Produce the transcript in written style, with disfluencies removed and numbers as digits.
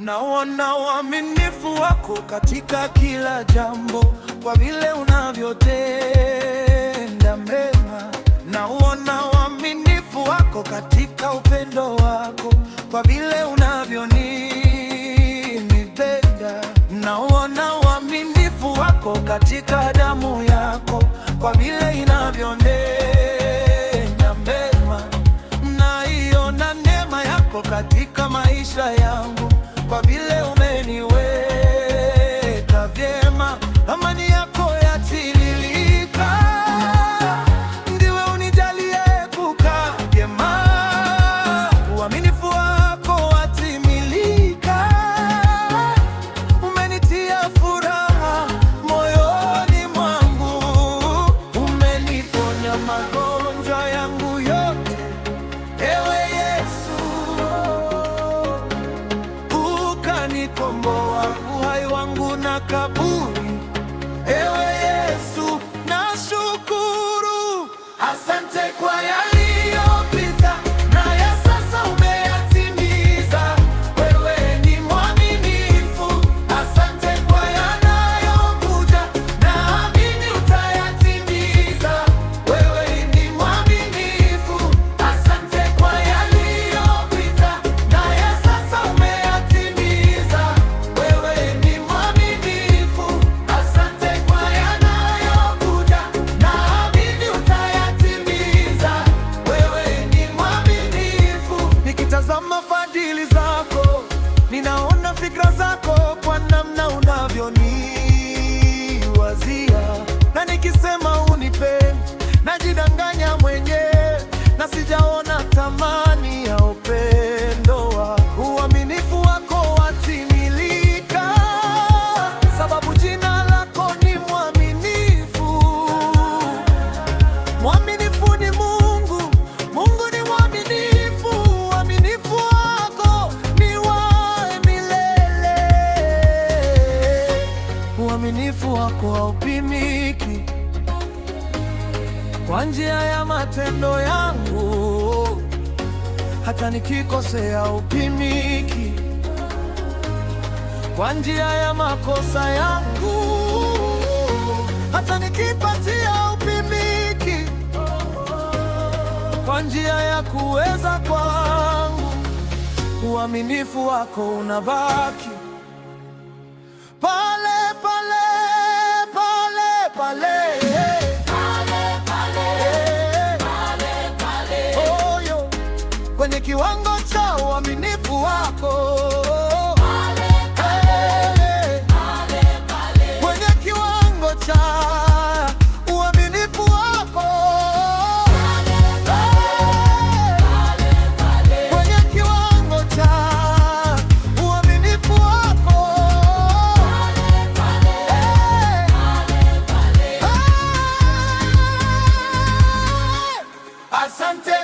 Naona uaminifu wako katika kila jambo, kwa vile unavyotenda mema. Naona uaminifu wako katika upendo wako, kwa vile unavyonipenda. Naona uaminifu wako katika damu yako, kwa vile inavyonena mema. Naiona neema yako katika maisha yangu, kwa vile umeniweka vyema. Amani yako yatiririka, ndiwe unijalie kukaa vyema. Uaminifu wako watimilika, umenitia furaha moyoni mwangu. Umeniponya magonjwa yangu yote, ewe Yesu. Ukanikomboa uhai wangu na kaburi, ewe Yesu, nashukuru. Asante kwa yaliyopita na ya sasa umeyatimiza. Wewe ni mwaminifu. Asante kwa yanayokuja, naamini utayatimiza. Wewe ni mwaminifu. Asante kwa yaliyopita na ya sasa umeyatimiza. Wewe ni mwaminifu. Asante kwa yanayokuja, naamini utayatimiza. Wewe ni mwaminifu. Nikitazama fadhili zako, ninaona fikra zako kwa namna unavyoniwazia. Na nikisema unipendi, najidanganya mwenyewe, na sijaona thamani ya upendo wako. Uaminifu wako watimilika, sababu jina lako ni mwaminifu. Mwaminifu ni Mungu, Mungu ni mwaminifu. Uaminifu wako ni wa milele. Uaminifu wako haupimiki kwa njia ya matendo yangu. Hata nikikosea haupimiki kwa njia ya makosa yangu. Hata nikipatia haupimiki kwa njia ya kuweza kwangu. Uaminifu wako unabaki pale pale pale pale. Oh, yo. Kwenye kiwango cha uaminifu wako, kwenye kiwango cha uaminifu wako, kwenye kiwango cha uaminifu wako. Asante.